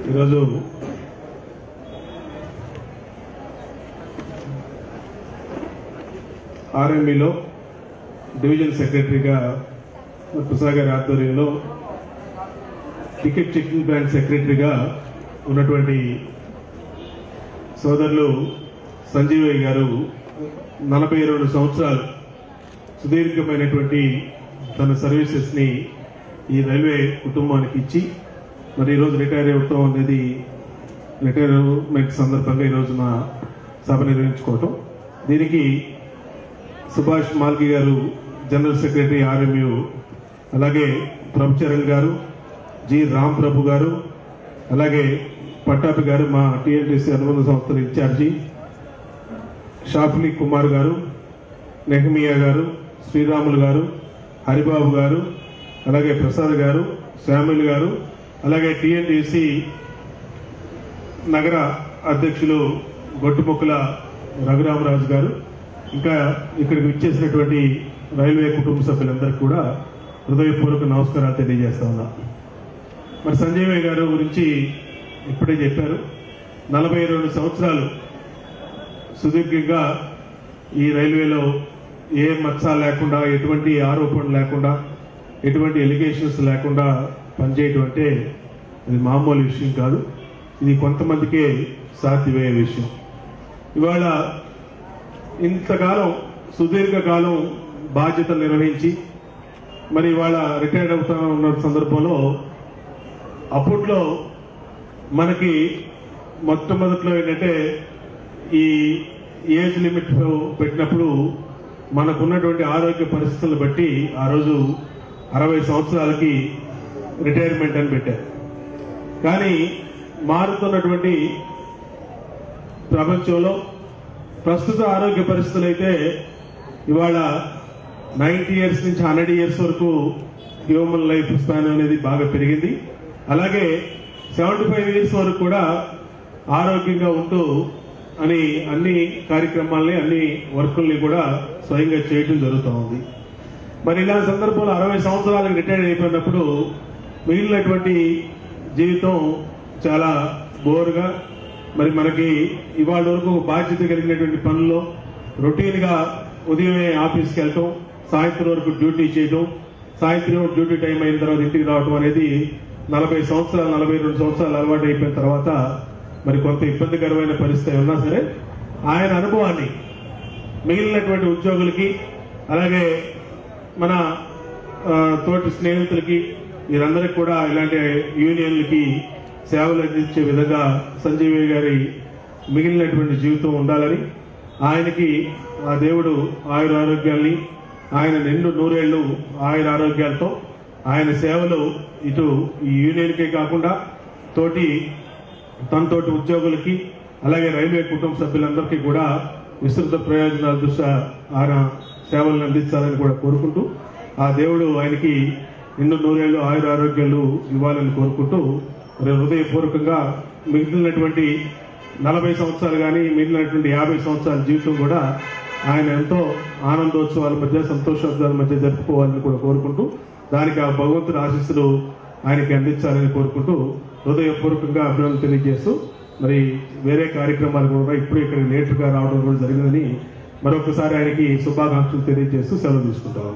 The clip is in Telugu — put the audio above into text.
ఈరోజు ఆర్ఎంబీలో డివిజన్ సెక్రటరీగా ప్రసాద్ గారి ఆధ్వర్యంలో టికెట్ చెకింగ్ బ్రాంచ్ సెక్రటరీగా ఉన్నటువంటి సోదరులు సంజీవయ్య గారు 42 సంవత్సరాలు సుదీర్ఘమైనటువంటి తన సర్వీసెస్ ని ఈ రైల్వే కుటుంబానికి ఇచ్చి మరి ఈరోజు రిటైర్ అవటం అనేది రిటైర్మెంట్ సందర్భంగా ఈరోజు మా సభ నిర్వహించుకోవటం. దీనికి సుభాష్ మాల్కి గారు జనరల్ సెక్రటరీ ఆర్ఎంయు, అలాగే ప్రభుచరణ్ గారు, జి రామ్ ప్రభు గారు, అలాగే పట్టాపి గారు మా టీఎల్టీసీ అనుబంధ సంస్థల ఇన్ఛార్జి, షాఫ్లీ కుమార్ గారు, నెహమియా గారు, శ్రీరాములు గారు, హరిబాబు గారు, అలాగే ప్రసాద్ గారు, శ్యామిల్ గారు, అలాగే టీఎల్టీసీ నగర అధ్యక్షులు గొట్టుముక్కల రఘురామరాజు గారు, ఇంకా ఇక్కడికి విచ్చేసినటువంటి రైల్వే కుటుంబ సభ్యులందరికీ కూడా హృదయపూర్వక నమస్కారాలు తెలియజేస్తా ఉన్నా. మరి సంజయ్ గారు గురించి ఇప్పుడే చెప్పారు. 42 సంవత్సరాలు సుదీర్ఘంగా ఈ రైల్వేలో ఏ మచ్చ లేకుండా, ఎటువంటి ఆరోపణలు లేకుండా, ఎటువంటి ఎలిగేషన్స్ లేకుండా పనిచేయటం అంటే ఇది మామూలు విషయం కాదు. ఇది కొంతమందికే సాధ్యమయ్యే విషయం. ఇవాళ ఇంతకాలం సుదీర్ఘకాలం బాధ్యతలు నిర్వహించి మరి ఇవాళ రిటైర్డ్ అవుతా ఉన్న సందర్భంలో అప్పట్లో మనకి మొట్టమొదట్లో ఏంటంటే ఈ ఏజ్ లిమిట్ పెట్టినప్పుడు మనకున్నటువంటి ఆరోగ్య పరిస్థితులను బట్టి ఆ రోజు 60 సంవత్సరాలకి రిటైర్మెంట్ అని పెట్టారు. కానీ మారుతున్నటువంటి ప్రపంచంలో ప్రస్తుత ఆరోగ్య పరిస్థితులు అయితే ఇవాళ 90 ఇయర్స్ నుంచి 100 ఇయర్స్ వరకు హ్యూమన్ లైఫ్ స్పాన్ అనేది బాగా పెరిగింది. అలాగే 75 ఇయర్స్ వరకు కూడా ఆరోగ్యంగా ఉంటూ అని అన్ని కార్యక్రమాలని, అన్ని వర్కుల్ని కూడా స్వయంగా చేయడం జరుగుతూ ఉంది. మరి ఇలాంటి సందర్భంలో 60 సంవత్సరాలకు రిటైర్ అయిపోయినప్పుడు మిగిలినటువంటి జీవితం చాలా బోర్గా, మరి మనకి ఇవాళ వరకు బాధ్యత కలిగినటువంటి పనుల్లో రొటీన్ గా ఉదయమే ఆఫీస్కి వెళ్ళటం, సాయంత్రం వరకు డ్యూటీ చేయడం, సాయంత్రం డ్యూటీ టైం అయిన తర్వాత ఇంటికి రావడం అనేది 40 సంవత్సరాలు 42 సంవత్సరాలు అలవాటు అయిపోయిన తర్వాత మరి కొంత ఇబ్బందికరమైన పరిస్థితి ఉన్నా సరే ఆయన అనుభవాన్ని మిగిలినటువంటి ఉద్యోగులకి, అలాగే మన తోటి స్నేహితులకి, వీరందరికీ కూడా ఇలాంటి యూనియన్లకి సేవలు అందించే విధంగా సంజీవయ్య గారి మిగిలినటువంటి జీవితం ఉండాలని, ఆయనకి ఆ దేవుడు ఆయుర ఆరోగ్యాల్ని, ఆయన నిండు 100 ఏళ్లు ఆయుర ఆరోగ్యాలతో ఆయన సేవలు ఇటు ఈ యూనియన్కే కాకుండా తనతోటి ఉద్యోగులకి, అలాగే రైల్వే కుటుంబ సభ్యులందరికీ కూడా విస్తృత ప్రయోజనాల దృష్ట్యా ఆయన సేవలను అందించాలని కూడా కోరుకుంటూ, ఆ దేవుడు ఆయనకి నిండు 100 ఏళ్లు ఆయుర ఆరోగ్యాలు ఇవ్వాలని కోరుకుంటూ మరి హృదయపూర్వకంగా మిగిలినటువంటి 40 సంవత్సరాలు కానీ మిగిలినటువంటి 50 సంవత్సరాల జీవితం కూడా ఆయన ఎంతో ఆనందోత్సవాల మధ్య, సంతోషోత్సవాల మధ్య జరుపుకోవాలని కూడా కోరుకుంటూ, దానికి ఆ భగవంతుడి ఆశీస్సులు ఆయనకి అందించాలని కోరుకుంటూ హృదయపూర్వకంగా అభినందనలు తెలియజేస్తూ, మరి వేరే కార్యక్రమాలు కూడా ఇప్పుడు ఇక్కడ లేటుగా రావడం కూడా జరిగిందని మరొకసారి ఆయనకి శుభాకాంక్షలు తెలియజేస్తూ సెలవు తీసుకుంటాము.